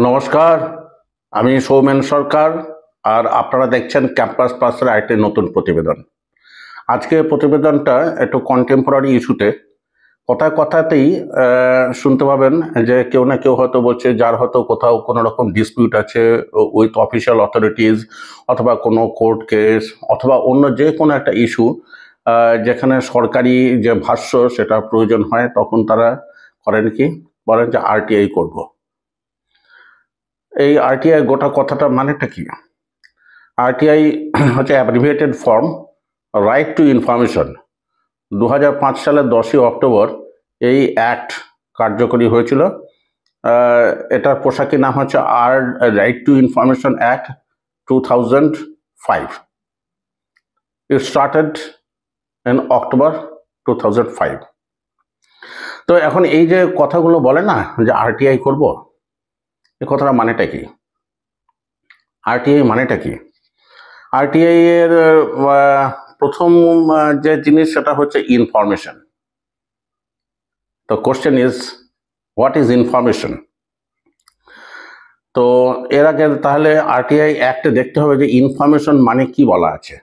নমস্কার, আমি সৌমেন সরকার আর আপনারা দেখছেন ক্যাম্পাস প্লাসের আরেকটি নতুন প্রতিবেদন। আজকে প্রতিবেদনটা একটু কন্টেম্পোরারি ইস্যুতে কথায় কথাতেই শুনতে পাবেন যে কেউ না কেউ হয়তো বলছে যার হয়তো কোথাও কোনো রকম ডিসপিউট আছে উইথ অফিসিয়াল অথরিটিজ অথবা কোনো কোর্ট কেস অথবা অন্য যে কোনো একটা ইস্যু যেখানে সরকারি যে ভাষ্য সেটা প্রয়োজন হয়, তখন তারা করেন কি বলেন যে আরটিআই করব। এই আরটিআই গোটা কথাটা মানেটা কি? আরটিআই হচ্ছে abbreviated form right two information. 2005 সালের 10ই অক্টোবর এই অ্যাক্ট কার্যকরী হয়েছিল। এটার পোশাকি নাম হচ্ছে right two information act 2005। It started in October 2005। তো এখন এই যে কথাগুলো বলে না যে আরটিআই করব, এই কথাটা মানেটা কি? আরটিআই মানেটা কি? আরটিআই এর প্রথম যে জিনিস সেটা হচ্ছে ইনফরমেশন। তো question is what is information? তো এর আগে তাহলে আরটিআই অ্যাক্টে দেখতে হবে যে ইনফরমেশন মানে কি বলা আছে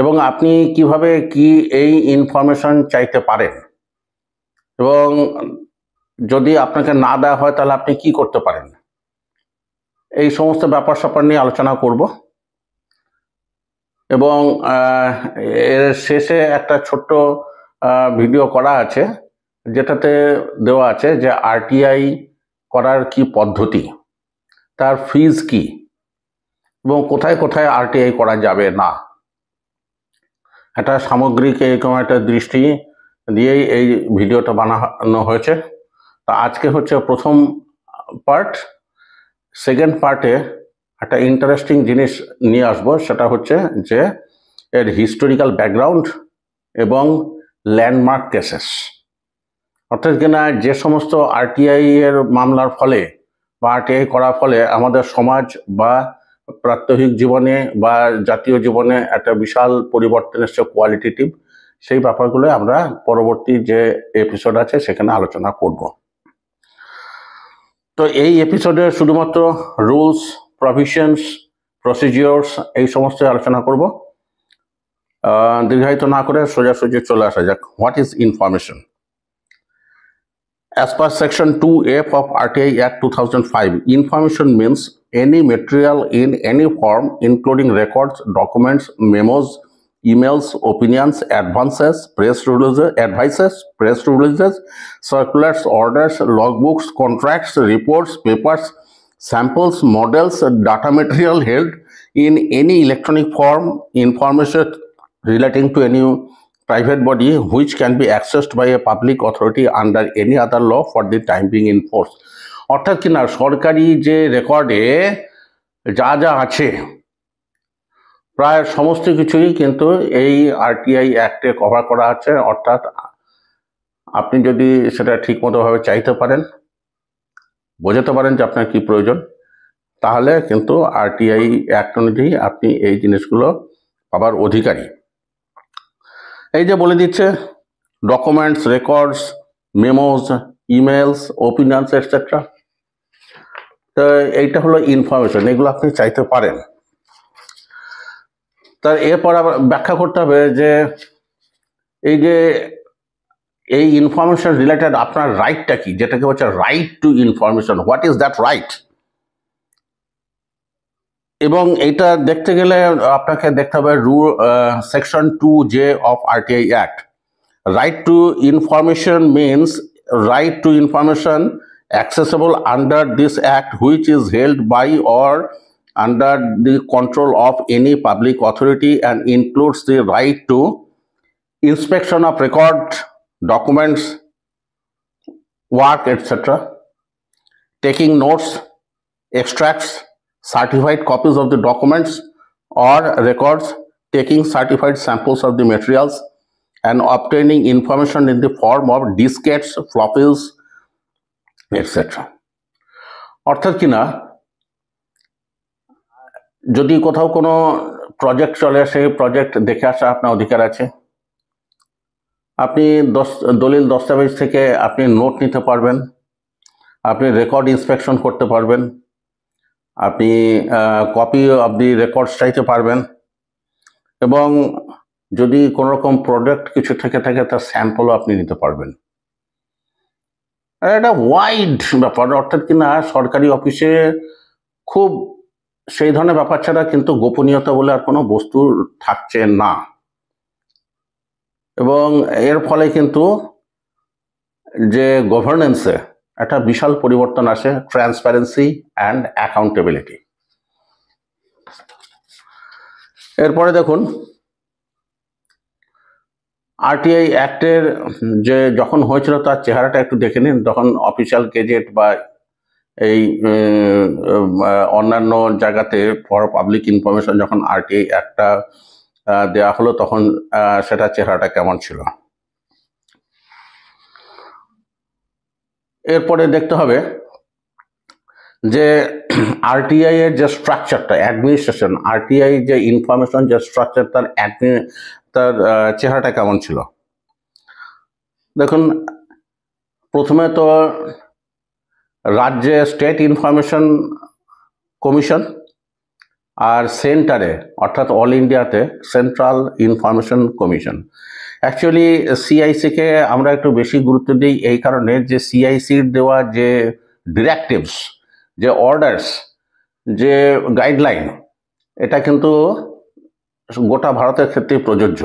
এবং আপনি কিভাবে কি এই ইনফরমেশন চাইতে পারেন, এবং যদি আপনাকে না দেওয়া হয় তাহলে আপনি কি করতে পারেন, এই সমস্ত ব্যাপার স্যাপার নিয়ে আলোচনা করব। এবং এর শেষে একটা ছোট্ট ভিডিও করা আছে যেটাতে দেওয়া আছে যে আরটিআই করার কি পদ্ধতি, তার ফিজ কি এবং কোথায় কোথায় আরটিআই করা যাবে না। একটা সামগ্রিক এরকম একটা দৃষ্টি দিয়েই এই ভিডিওটা বানানো হয়েছে। তা আজকে হচ্ছে প্রথম পার্ট। সেকেন্ড পার্টে একটা ইন্টারেস্টিং জিনিস নিয়ে আসবো, সেটা হচ্ছে যে এর হিস্টোরিক্যাল ব্যাকগ্রাউন্ড এবং ল্যান্ডমার্ক কেসেস। অর্থাৎ কিনা যে সমস্ত আরটিআই এর মামলার ফলে বা আরটিআই করার ফলে আমাদের সমাজ বা প্রাত্যহিক জীবনে বা জাতীয় জীবনে একটা বিশাল পরিবর্তন এসছে কোয়ালিটেটিভ, সেই ব্যাপারগুলো আমরা পরবর্তী যে এপিসোড আছে সেখানে আলোচনা করব। তো এই এপিসোডে শুধুমাত্র রুলস, প্রভিশনস, প্রসিজিওরস এই সমস্ত আলোচনা করব। দীর্ঘায়িত না করে সোজাসুজি চলে আসা যাক। What is information? As per Section 2F of RTI Act 2005, information means any material in any form, including records, documents, memos, emails, opinions, advances, press releases, circulars, orders, logbooks, contracts, reports, papers, samples, models, data material held in any electronic form, information relating to any private body which can be accessed by a public authority under any other law for the time being in force. অর্থাৎ কিনা সরকারি যে রেকর্ডে যা যা আছে প্রায় সমস্ত কিছুই কিন্তু এই আরটিআই অ্যাক্টে কভার করা আছে। অর্থাৎ আপনি যদি সেটা ঠিকমতোভাবে চাইতে পারেন, বোঝাতে পারেন যে আপনার কি প্রয়োজন, তাহলে কিন্তু আরটিআই অ্যাক্ট অনুযায়ী আপনি এই জিনিসগুলো পাবার অধিকারী। এই যে বলে দিচ্ছে documents, records, মেমোস, emails, opinions etcetera. তো এইটা হলো ইনফরমেশন, এগুলো আপনি চাইতে পারেন। তার এরপর আবার ব্যাখ্যা করতে হবে যে এই ইনফরমেশন রিলেটেড আপনার রাইটটা কি, যেটাকে হচ্ছে right two information. What is that right? এবং এইটা দেখতে গেলে আপনাকে দেখতে হবে section 2J of RTI act. Right to information means right to information accessible under this act which is held by or under the control of any public authority and includes the right to inspection of record, documents, work, etc., taking notes, extracts, certified copies of the documents or records, taking certified samples of the materials, and obtaining information in the form of diskettes, floppies, etc. অর্থাৎ কিনা যদি কোথাও কোনো project চলে, সেই project দেখে আসা আপনার অধিকার আছে। আপনি দলিল দস্তাবেজ থেকে আপনি নোট নিতে পারবেন, আপনি রেকর্ড ইন্সপেকশন করতে পারবেন, আপনি কপি অফ দি রেকর্ডস চাইতে পারবেন, এবং যদি কোনো রকম প্রোডাক্ট কিছু থেকে থাকে তার স্যাম্পলও আপনি নিতে পারবেন। এটা ওয়াইড ব্যাপার, অর্থাৎ কিনা সরকারি অফিসে খুব সেই ধরনের ব্যাপার ছাড়া কিন্তু গোপনীয়তা বলে আর কোনো বস্তু থাকছে না, এবং এর ফলে কিন্তু যে গভর্নেন্সে একটা বিশাল পরিবর্তন আসে, ট্রান্সপারেন্সি অ্যান্ড অ্যাকাউন্টেবিলিটি। এরপরে দেখুন, আরটিআই অ্যাক্টের যে যখন হয়েছিল তার চেহারাটা একটু দেখে নিন। তখন অফিসিয়াল গেজেট বা এই অন্যান্য জায়গাতে ফর পাবলিক ইনফরমেশন যখন আরটিআই অ্যাক্টটা দেওয়া হলো তখন সেটা চেহারাটা কেমন ছিল। এরপরে দেখতে হবে যে আরটিআই এর যে স্ট্রাকচারটা, অ্যাডমিনিস্ট্রেশন, আরটিআই যে ইনফরমেশন যে স্ট্রাকচার, তার চেহারাটা কেমন ছিল। দেখুন, প্রথমে তো রাজ্যে স্টেট ইনফরমেশন কমিশন, আর সেন্টারে অর্থাৎ অল ইন্ডিয়াতে সেন্ট্রাল ইনফরমেশন কমিশন। অ্যাকচুয়ালি সিআইসিকে আমরা একটু বেশি গুরুত্ব দিই এই কারণে যে সিআইসির দেওয়া যে ডিরেক্টিভস, যে অর্ডার্স, যে গাইডলাইন, এটা কিন্তু গোটা ভারতের ক্ষেত্রে প্রযোজ্য।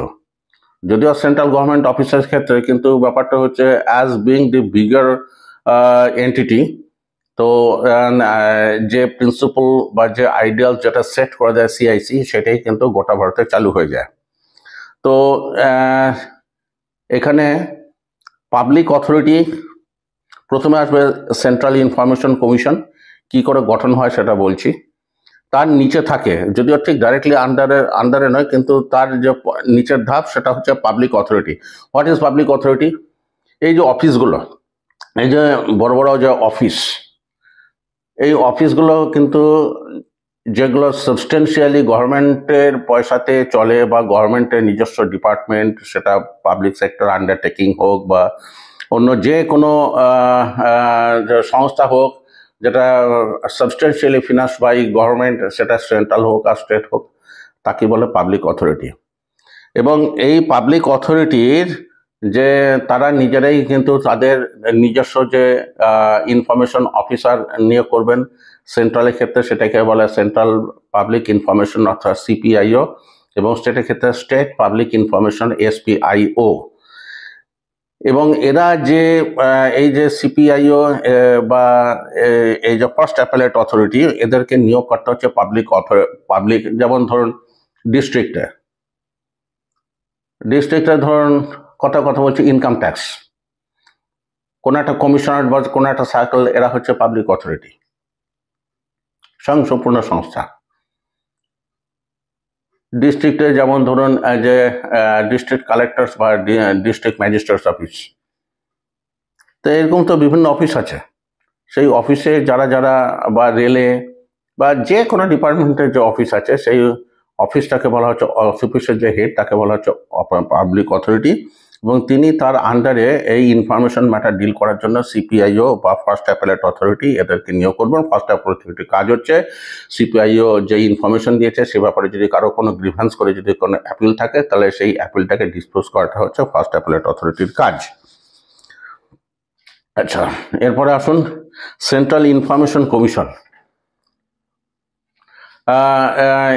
যদিও সেন্ট্রাল গভর্নমেন্ট অফিসের ক্ষেত্রে কিন্তু ব্যাপারটা হচ্ছে অ্যাজ বিং দি বিগার এন্টিটি, তো যে প্রিন্সিপাল বা যে আইডিয়াল যেটা সেট করা যায় সিআইসি, সেটাই কিন্তু গোটা ভারতে চালু হয়ে যায়। তো এখানে পাবলিক অথরিটি প্রথমে আসবে সেন্ট্রাল ইনফরমেশন কমিশন। কি করে গঠন হয় সেটা বলছি। তার নিচে থাকে, যদিও ঠিক ডাইরেক্টলি আন্ডারে নয়, কিন্তু তার যে নিচের ধাপ সেটা হচ্ছে public authority. What is public authority? এই যে অফিসগুলো, এই যে বড় বড় যে অফিস, এই অফিসগুলো কিন্তু যেগুলো সাবস্টেন্সিয়ালি গভর্নমেন্টের পয়সাতে চলে বা গভর্নমেন্টের নিজস্ব ডিপার্টমেন্ট, সেটা পাবলিক সেক্টর আন্ডারটেকিং হোক বা অন্য যে কোনো সংস্থা হোক যেটা সাবস্টেন্সিয়ালি ফিনান্স বাই গভর্নমেন্ট, সেটা সেন্ট্রাল হোক আর স্টেট হোক, তাকে বলে পাবলিক অথরিটি। এবং এই পাবলিক অথরিটির যে তারা নিজেরাই কিন্তু তাদের নিজস্ব যে ইনফরমেশন অফিসার নিয়োগ করবেন। সেন্ট্রালের ক্ষেত্রে সেটাকে বলে সেন্ট্রাল পাবলিক ইনফরমেশন অর্থাৎ সিপিআইও, এবং স্টেটের ক্ষেত্রে স্টেট পাবলিক ইনফরমেশন এসপিআইও। এবং এরা যে এই যে সিপিআইও বা এই যে ফার্স্ট অ্যাপেলেট অথরিটি, এদেরকে নিয়োগ করতে হচ্ছে পাবলিক। যেমন ধরুন ডিস্ট্রিক্টে ধরুন কথা বলছি ইনকাম ট্যাক্স, কোনো একটা কমিশনার বা কোনো একটা সার্কেল, এরা হচ্ছে পাবলিক অথরিটি, স্বয়ংসম্পূর্ণ সংস্থা। ডিস্ট্রিক্টে যেমন ধরুন যে ডিস্ট্রিক্ট কালেক্টরস বা ডিস্ট্রিক্ট ম্যাজিস্ট্রেটস অফিস, তো এরকম তো বিভিন্ন অফিস আছে। সেই অফিসে যারা বা রেলে বা যে কোনো ডিপার্টমেন্টের যে অফিস আছে, সেই অফিসটাকে বলা হচ্ছে, অফিসের যে হেড তাকে বলা হচ্ছে পাবলিক অথরিটি। এবং তিনি তার আন্ডারে এই ইনফরমেশন ম্যাটার ডিল করার জন্য সিপিআইও বা ফার্স্ট অ্যাপেলেট অথরিটি এদেরকে নিয়োগ করবেন। ফার্স্ট অ্যাপেলেট অথরিটির কাজ হচ্ছে সিপিআইও যে ইনফরমেশন দিয়েছে সে ব্যাপারে যদি কারো কোনো গ্রিভেন্স করে যদি কোনো অ্যাপিল থাকে, তাহলে সেই অ্যাপিলটাকে ডিসপোজ করাটা হচ্ছে ফার্স্ট অ্যাপেলেট অথরিটির কাজ। আচ্ছা, এরপরে আসুন সেন্ট্রাল ইনফরমেশন কমিশন।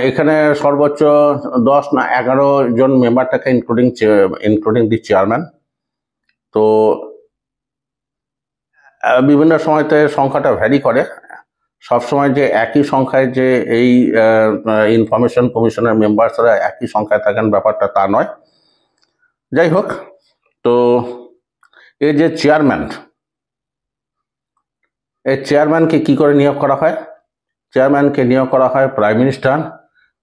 এখানে সর্বোচ্চ 10 না 11 জন মেম্বার থাকে, ইনক্লুডিং দি চেয়ারম্যান। তো বিভিন্ন সময়তে সংখ্যাটা ভ্যারি করে, সবসময় যে একই সংখ্যায় যে এই ইনফরমেশন কমিশনের মেম্বার্সরা একই সংখ্যায় থাকেন ব্যাপারটা তা নয়। যাই হোক, তো এই যে চেয়ারম্যান, এই চেয়ারম্যানকে কি করে নিয়োগ করা হয়? চেয়ারম্যানকে নিয়োগ করা হয় প্রাইম মিনিস্টার,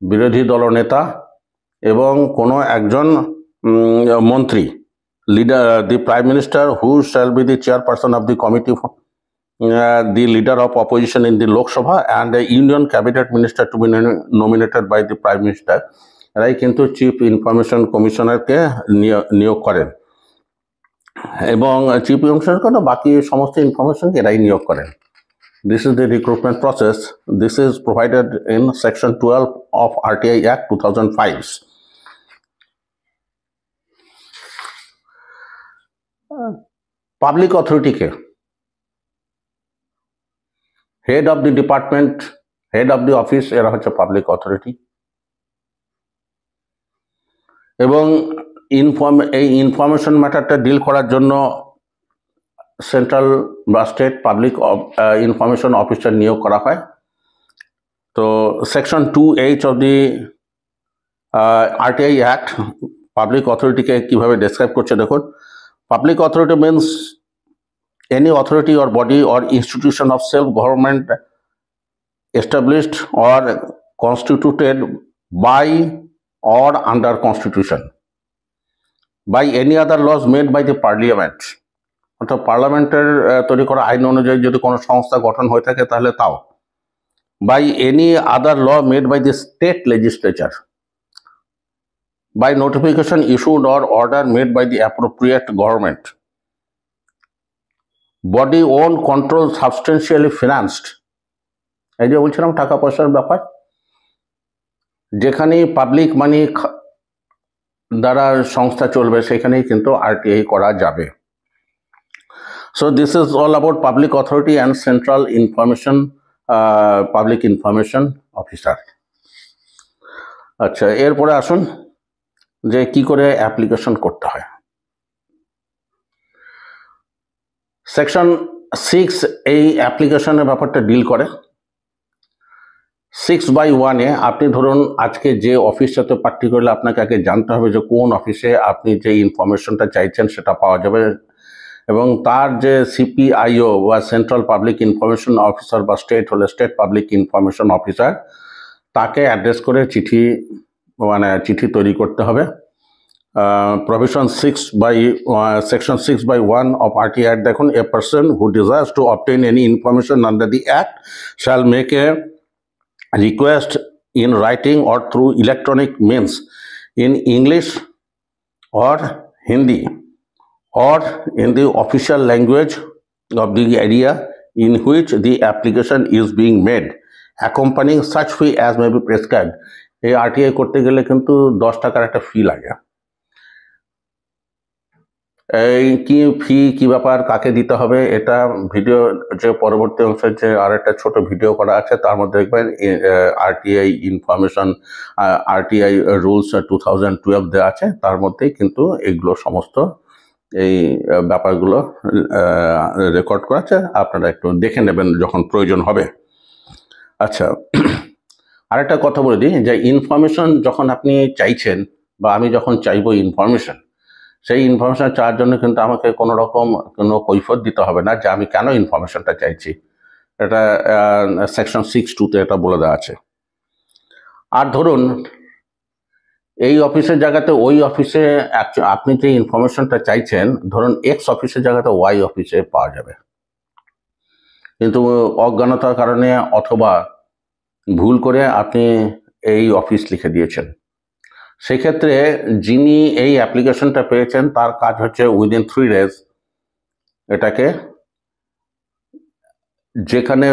বিরোধী দলনেতা এবং কোনো একজন মন্ত্রী। Leader, the prime minister who shall be the chairperson of the committee, the leader of opposition in the Lok Sabha, and a union cabinet minister to be nominated by the prime minister. এরাই কিন্তু chief information কমিশনারকে নিয়োগ করেন। এবং chief information বাকি সমস্ত information এরাই নিয়োগ করেন। This is the recruitment process. This is provided in Section 12 of RTI Act 2005. Public authority ke head of the department, head of the office এরা হচ্ছে পাবলিক অথরিটি, এবং এই ইনফরমেশন ম্যাটারটা ডিল করার জন্য সেন্ট্রাল বা স্টেট পাবলিক ইনফরমেশন অফিসার নিয়োগ করা হয়। তো section 2H of the RTI act public authority কিভাবে ডেসক্রাইব করছে দেখুন। Public authority means any authority or body or institution of self-government established or constituted by or under constitution by any other laws made by the parliament, অর্থাৎ পার্লামেন্টের তৈরি করা আইন অনুযায়ী যদি কোনো সংস্থা গঠন হয়ে থাকে তাহলে তাও, by any other law made by the state legislature, by notification issued or order made by the appropriate government, body owned, controlled, substantially financed, এই যে বলছিলাম টাকা পয়সার ব্যাপার, যেখানে পাবলিক মানি দ্বারা সংস্থা চলবে সেখানেই কিন্তু RTI করা যাবে। So this is all about public authority and central information public information officer. আচ্ছা, এরপরে আসুন যে কি করে অ্যাপ্লিকেশন করতে হয়। সেকশন 6 এই অ্যাপ্লিকেশনের ব্যাপারটা ডিল করে। 6/1 আপনি ধরুন আজকে যে অফিসটাতে পার্টিকুলারলি আপনাকে আগে জানতে হবে যে কোন অফিসে আপনি যে ইনফরমেশনটা চাইছেন সেটা পাওয়া যাবে, এবং তার যে CPIO বা সেন্ট্রাল পাবলিক ইনফরমেশন অফিসার বা স্টেট হলে স্টেট পাবলিক ইনফরমেশন অফিসার, তাকে অ্যাড্রেস করে চিঠি তৈরি করতে হবে। Section 6/1 of RTI Act দেখুন, a person who desires to obtain any information under the Act shall make a request in writing or through electronic means in English or Hindi or in the official language of the area in which the application is being made, accompanying such fee as may be prescribed. এই RTI করতে গেলে কিন্তু 10 টাকার একটা ফি লাগে। এই কি ব্যাপার, কাকে দিতে হবে, এটা ভিডিও যে পরবর্তী অংশে যে আর একটা ছোট ভিডিও করা আছে তার মধ্যে দেখবেন RTI ইনফরমেশন RTI রুলস 2012 দেওয়া আছে, তার মধ্যেই কিন্তু এইগুলো সমস্ত এই ব্যাপারগুলো রেকর্ড করা আছে, আপনারা একটু দেখে নেবেন যখন প্রয়োজন হবে। আচ্ছা, আরেকটা কথা বলে দিই যে ইনফরমেশন যখন আপনি চাইছেন বা আমি যখন চাইবো ইনফরমেশন, সেই ইনফরমেশন চাওয়ার জন্য কিন্তু আমাকে কোনো রকম কোনো কৈফিয়ত দিতে হবে না যে আমি কেন ইনফরমেশনটা চাইছি, এটা সেকশন 6(2)তে এটা বলে দেওয়া আছে। আর ধরুন এই অফিসের জায়গাতে ওই অফিসে আপনি যে ইনফরমেশনটা চাইছেন, ধরুন X অফিসের জায়গাতে Y অফিসে পাওয়া যাবে, কিন্তু অজ্ঞানতার কারণে অথবা ভুল করে আপনি এই অফিস লিখে দিয়েছেন। সেক্ষেত্রে যিনি এই অ্যাপ্লিকেশনটা পেয়েছেন তার কাজ হচ্ছে উইদিন 3 days এটাকে যেখানে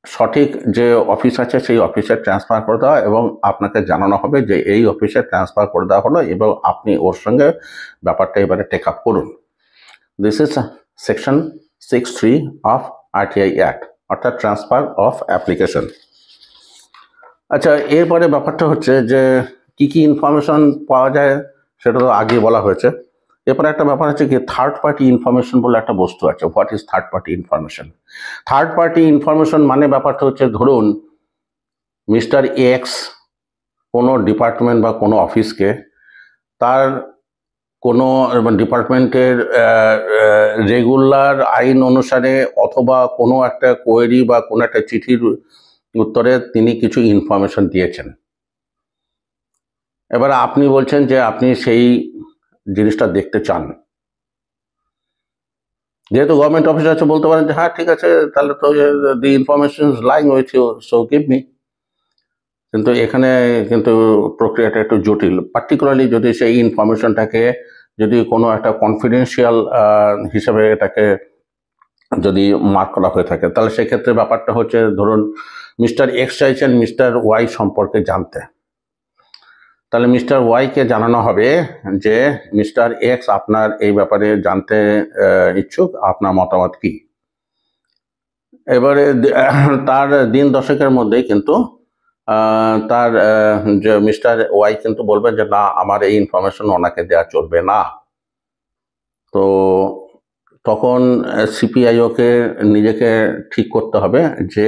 সঠিক যে অফিস আছে সেই অফিসে ট্রান্সফার করে দেওয়া, এবং আপনাকে জানানো হবে যে এই অফিসে ট্রান্সফার করে দেওয়া হলো এবং আপনি ওর সঙ্গে ব্যাপারটা এবারে টেক আপ করুন। This is section 6(3) of RTI act, অর্থাৎ ট্রান্সফার অফ অ্যাপ্লিকেশন। আচ্ছা, এরপরে ব্যাপারটা হচ্ছে যে কি ইনফরমেশন পাওয়া যায় সেটা তো আগে বলা হয়েছে। এরপরে একটা ব্যাপার হচ্ছে কি থার্ড পার্টি ইনফরমেশন বলে একটা বস্তু আছে। What is third party information? Third party information মানে ব্যাপারটা হচ্ছে ধরুন মিস্টার এক্স কোনো ডিপার্টমেন্ট বা কোনো অফিসকে তার কোনো ডিপার্টমেন্টের রেগুলার আইন অনুসারে অথবা কোনো একটা কোয়েরি বা কোনো একটা চিঠির উত্তরে তিনি কিছু ইনফরমেশন দিয়েছেন। এবার আপনি বলছেন যে আপনি সেই জিনিসটা দেখতে চান, যেহেতু গভর্নমেন্ট অফিস আছে বলতে পারেন যে হ্যাঁ ঠিক আছে, তাহলে তো the information is lying with you, so give me. কিন্তু এখানে কিন্তু প্রক্রিয়াটা একটু জটিল, পার্টিকুলারলি যদি সেই ইনফরমেশনটাকে যদি কোনো একটা কনফিডেন্সিয়াল হিসেবে এটাকে যদি মার্ক করা হয়ে থাকে, তাহলে সেক্ষেত্রে ব্যাপারটা হচ্ছে, ধরুন মিস্টার এক্স চাইছেন মিস্টার ওয়াই সম্পর্কে জানতে, তাহলে মিস্টার ওয়াইকে জানানো হবে যে মিস্টার এক্স আপনার এই ব্যাপারে জানতে ইচ্ছুক, আপনার মতামত কি। এবারে তার দিন দশেকের মধ্যেই কিন্তু তার যে মিস্টার ওয়াই কিন্তু বলবেন যে না, আমার এই ইনফরমেশন ওনাকে দেওয়া চলবে না। তো তখন সিপিআইওকে নিজেকে ঠিক করতে হবে যে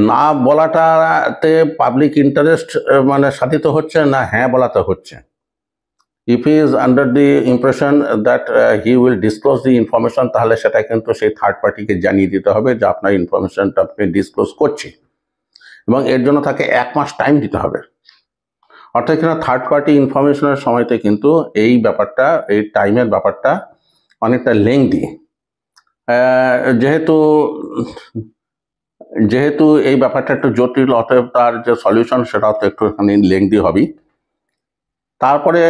না বলাটাতে পাবলিক ইন্টারেস্ট মানে সাধিত হচ্ছে, না হ্যাঁ বলাতে হচ্ছে। If he is under the impression that he will disclose the information, তাহলে সেটা কিন্তু সেই থার্ড পার্টিকে জানিয়ে দিতে হবে যে আপনার ইনফরমেশনটা আপনি ডিসক্লোজ করছি, এবং এর জন্য তাকে 1 মাস টাইম দিতে হবে। অর্থাৎ কিনা থার্ড পার্টি ইনফরমেশনের সময়তে কিন্তু এই ব্যাপারটা, এই টাইমের ব্যাপারটা অনেকটা লেংদি। যেহেতু এই ব্যাপারটা একটু জটিল, অতএব তার যে সলিউশন সেটাও তো একটুখানি লেংদি হবেই। তারপরে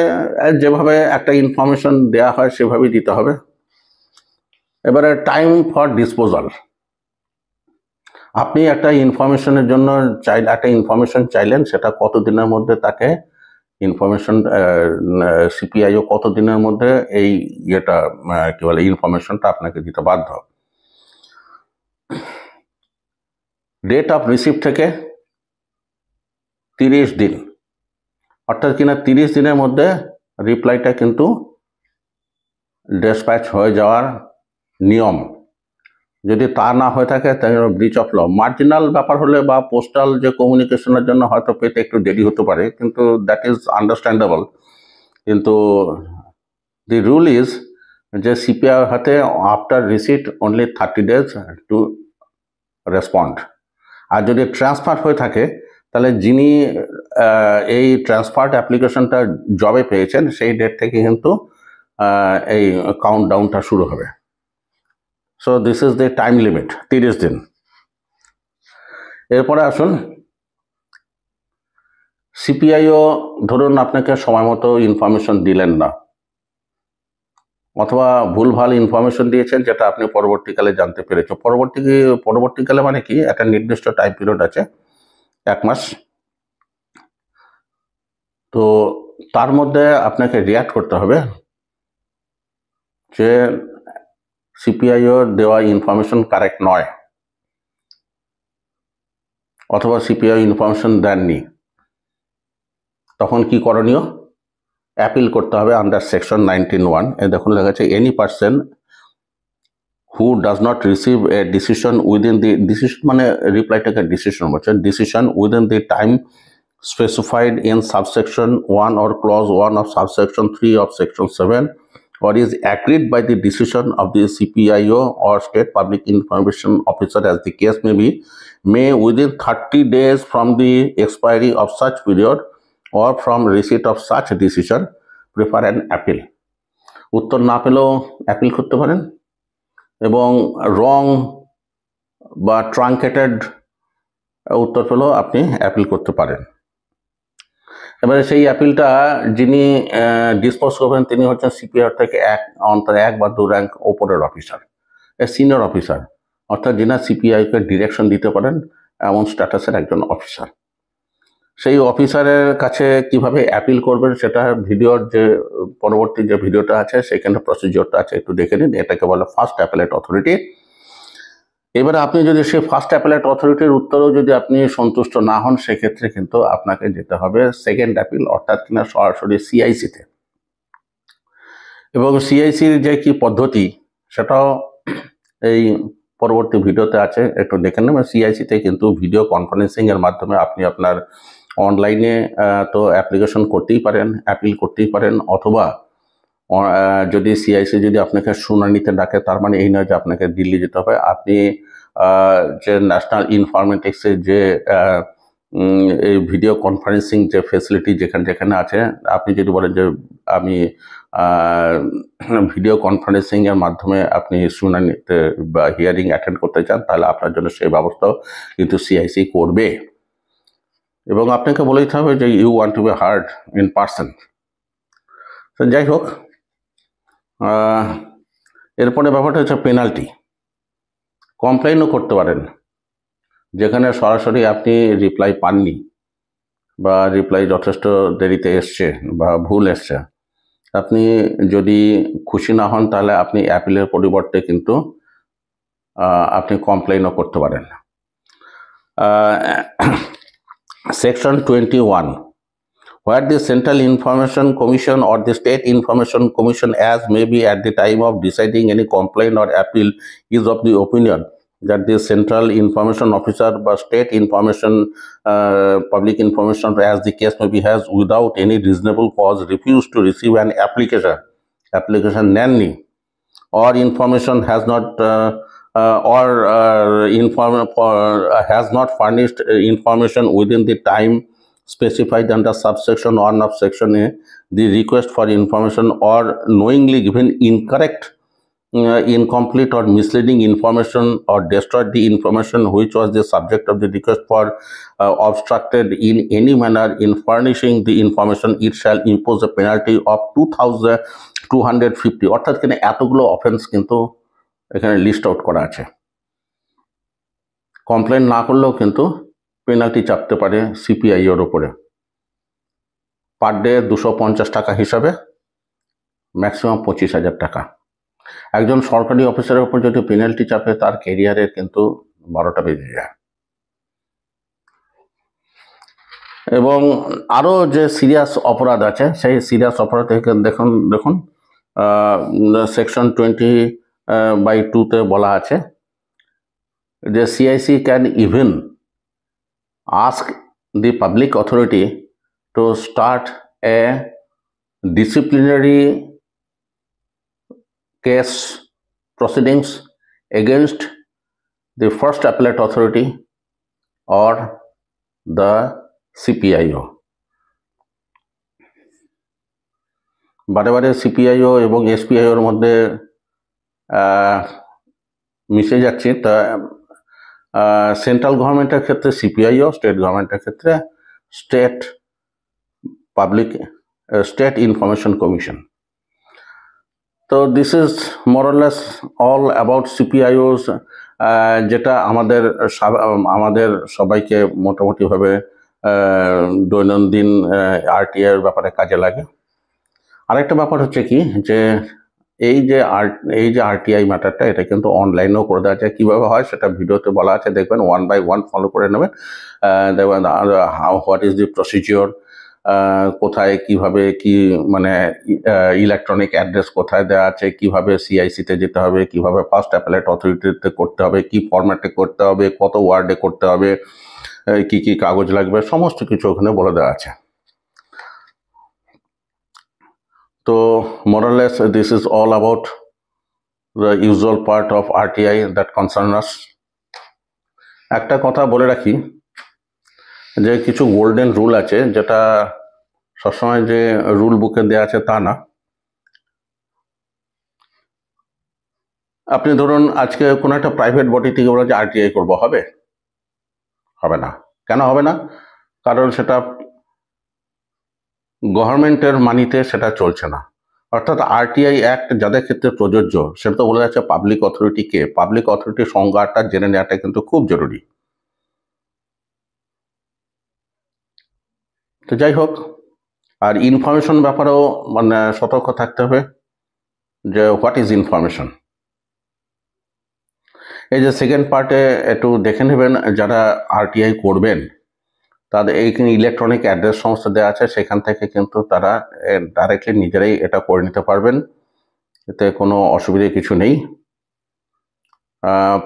যেভাবে একটা ইনফরমেশন দেয়া হয় সেভাবেই দিতে হবে। এবারে টাইম ফর ডিসপোজাল, আপনি একটা ইনফরমেশনের জন্য একটা ইনফরমেশন চাইলেন, সেটা কতদিনের মধ্যে তাকে ইনফরমেশন সিপিআইও কতদিনের মধ্যে এই ইয়েটা কি বলে ইনফরমেশনটা আপনাকে দিতে বাধ্য। ডেট অফ রিসিভ থেকে 30 দিন, অর্থাৎ কিনা 30 দিনের মধ্যে রিপ্লাইটা কিন্তু ডিসপ্যাচ হয়ে যাওয়ার নিয়ম। যদি তা না হয়ে থাকে তাহলে ব্রিচ অফ ল। মার্জিনাল ব্যাপার হলে বা পোস্টাল যে কমিউনিকেশনের জন্য হয়তো পেতে একটু দেরি হতে পারে, কিন্তু দ্যাট ইজ আন্ডারস্ট্যান্ডেবল। কিন্তু দি রুল ইজ যে সিপিআই হাতে after receipt only 30 days to respond. আর যদি ট্রান্সফার হয়ে থাকে তাহলে যিনি এই ট্রান্সফার্ড অ্যাপ্লিকেশনটা জবে পেয়েছেন সেই ডেট থেকে কিন্তু এই কাউন্টডাউনটা শুরু হবে। So this is the time limit, 30 দিন। এরপরে আসুন, সিপিআইও ধরুন আপনাকে সময় মতো ইনফরমেশন দিলেন না, অথবা ভুলভাল ইনফরমেশন দিয়েছেন যেটা আপনি পরবর্তীকালে জানতে পেরেছেন। পরবর্তীকালে মানে কি, একটা নির্দিষ্ট টাইম পিরিয়ড আছে 1 মাস। তো তার মধ্যে আপনাকে রিয়াক্ট করতে হবে যে সিপিআইও দেওয়া ইনফরমেশন কারেক্ট নয়, অথবা সিপিআই ইনফরমেশন দেননি। তখন কি করণীয়? অ্যাপিল করতে হবে আন্ডার সেকশন 19(1). দেখুন লেখা আছে, any person who does not receive a decision within the decision মানে রিপ্লাইটাকে ডিসিশন বলছে, decision within the time specified in subsection 1 or clause 1 of subsection 3 of section 7, or is agreed by the decision of the CPIO or state public information officer as the case may be, may within 30 days from the expiry of such period or from receipt of such decision prefer an appeal। উত্তর না পেলেও appeal করতে পারেন, এবং রং বা truncated উত্তর পেলেও আপনি অ্যাপিল করতে পারেন। এবারে সেই অ্যাপিলটা যিনি ডিসপোজ করবেন তিনি হচ্ছেন সিপিআই থেকে অন্তত 1 বা 2 র্যাঙ্ক ওপরের অফিসার, সিনিয়র অফিসার, অর্থাৎ যিনি সিপিআইকে ডিরেকশন দিতে পারেন এমন স্ট্যাটাসের একজন অফিসার। সেই অফিসারের কাছে কিভাবে অ্যাপিল করবেন সেটা ভিডিওর যে পরবর্তী যে ভিডিওটা আছে সেখানে প্রসিজিওরটা আছে, একটু দেখে নিন। এটাকে বলে ফার্স্ট অ্যাপেলেট অথরিটি। এবারে আপনি যদি সেই ফার্স্ট অ্যাপেলেট অথরিটির উত্তরেও যদি আপনি সন্তুষ্ট না হন, সেক্ষেত্রে কিন্তু আপনাকে যেতে হবে সেকেন্ড অ্যাপিল, অর্থাৎ কিনা সরাসরি সিআইসিতে। এবং সিআইসির যে কি পদ্ধতি সেটাও এই পরবর্তী ভিডিওতে আছে, একটু দেখে নেবেন। সিআইসিতে কিন্তু ভিডিও কনফারেন্সিং এর মাধ্যমে আপনি আপনার অনলাইনে তো অ্যাপ্লিকেশন করতেই পারেন, অ্যাপিল করতেই পারেন, অথবা যদি সিআইসি যদি আপনাকে শুনানিতে ডাকে, তার মানে এই নয় যে আপনাকে দিল্লি যেতে হবে। আপনি যে ন্যাশনাল ইনফরমেটিক্সের যে এই ভিডিও কনফারেন্সিং যে ফেসিলিটি যেখানে আছে, আপনি যদি বলেন যে আমি ভিডিও কনফারেন্সিং এর মাধ্যমে আপনি শুনানিতে বা হিয়ারিং অ্যাটেন্ড করতে চান, তাহলে আপনার জন্য সেই ব্যবস্থাও কিন্তু সিআইসি করবে। এবং আপনাকে বলে দিতে হবে যে you want to be heard in person. তো যাই হোক, এরপরে ব্যাপারটা হচ্ছে পেনাল্টি। কমপ্লেইনও করতে পারেন, যেখানে সরাসরি আপনি রিপ্লাই পাননি বা রিপ্লাই যথেষ্ট দেরিতে এসছে বা ভুল এসছে, আপনি যদি খুশি না হন তাহলে আপনি অ্যাপিলের পরিবর্তে কিন্তু আপনি কমপ্লেইনও করতে পারেন। Section 21, where the Central Information Commission or the State Information Commission, as may be at the time of deciding any complaint or appeal, is of the opinion that the Central Information Officer or State Information Public Information, as the case may be, has without any reasonable cause refused to receive an application nanny, or information has not has not furnished information within the time specified under subsection 1 of section A, the request for information, or knowingly given incorrect, incomplete or misleading information, or destroyed the information which was the subject of the request, for obstructed in any manner in furnishing the information, it shall impose a penalty of 2,250। অর্থাৎ কিনা এতগুলো offence কিন্তু এখানে list out করা আছে। Complain না করলেও কিন্তু পেনাল্টি চাপতে পারে সিপিআইওর ওপরে, পার ডে 250 টাকা হিসাবে ম্যাক্সিমাম 25,000 টাকা। একজন সরকারি অফিসারের উপর যদি পেনাল্টি চাপে, তার ক্যারিয়ারের কিন্তু 12টা বেজে যায়। এবং আরও যে সিরিয়াস অপরাধ আছে, সেই সিরিয়াস অপরাধ থেকে দেখুন সেকশন 20/2-তে বলা আছে যে CIC can even ask the public authority to start a disciplinary case proceedings against the first appellate authority or the CPIO। বারে বারে CPIO এবং SPIOর মধ্যে মিশে যাচ্ছে। তা সেন্ট্রাল গভর্নমেন্টের ক্ষেত্রে CPIO, স্টেট গভর্নমেন্টের ক্ষেত্রে স্টেট ইনফরমেশন কমিশন। তো this is more or less all about CPIOs, যেটা আমাদের সবাইকে মোটামুটিভাবে দৈনন্দিন RTI এর ব্যাপারে কাজে লাগে। আরেকটা ব্যাপার হচ্ছে কি, যে এই যে RTI ম্যাটারটা, এটা কিন্তু অনলাইনেও করে দেওয়া যায়। কীভাবে হয় সেটা ভিডিওতে বলা আছে, দেখবেন 1 by 1 ফলো করে নেবেন। দেখবেন হোয়াট ইজ দি প্রসিজিওর, কোথায় কিভাবে কি মানে ইলেকট্রনিক অ্যাড্রেস কোথায় দেওয়া আছে, কিভাবে CIC-তে যেতে হবে, কিভাবে ফার্স্ট অ্যাপেলেট অথরিটিতে করতে হবে, কি ফরম্যাটে করতে হবে, কত ওয়ার্ডে করতে হবে, কি কি কাগজ লাগবে, সমস্ত কিছু ওখানে বলে দেওয়া আছে। তো more or less this is all about the usual part of RTI that concern us. একটা কথা বলে রাখি যে কিছু গোল্ডেন রুল আছে, যেটা সবসময় যে রুল বুকে দেওয়া আছে তা না। আপনি ধরুন আজকে কোনো একটা প্রাইভেট বডি থেকে বলে যে RTI করবো, হবে না। কেন হবে না? কারণ সেটা গভর্নমেন্টের মানিতে সেটা চলছে না। অর্থাৎ RTI অ্যাক্ট যাদের ক্ষেত্রে প্রযোজ্য, সেটা তো বলে যাচ্ছে পাবলিক অথরিটিকে। পাবলিক অথরিটির সংজ্ঞাটা জেনে নেওয়াটা কিন্তু খুব জরুরি। তো যাই হোক, আর ইনফরমেশন ব্যাপারেও মানে সতর্ক থাকতে হবে যে হোয়াট ইজ ইনফরমেশন। এই যে সেকেন্ড পার্টে একটু দেখে নেবেন, যারা RTI করবেন তাদের এইখানে ইলেকট্রনিক অ্যাড্রেস সমস্ত দেওয়া আছে, সেখান থেকে কিন্তু তারা ডাইরেক্টলি নিজেরাই এটা করে নিতে পারবেন, এতে কোনো অসুবিধা কিছু নেই।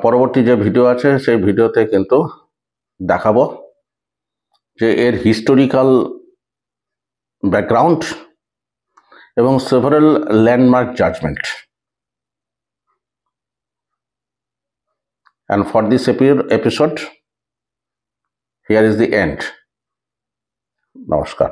পরবর্তী যে ভিডিও আছে সেই ভিডিওতে কিন্তু দেখাবো যে এর হিস্টোরিক্যাল ব্যাকগ্রাউন্ড এবং several landmark judgement. And for this episode, here is the end. Namaskar.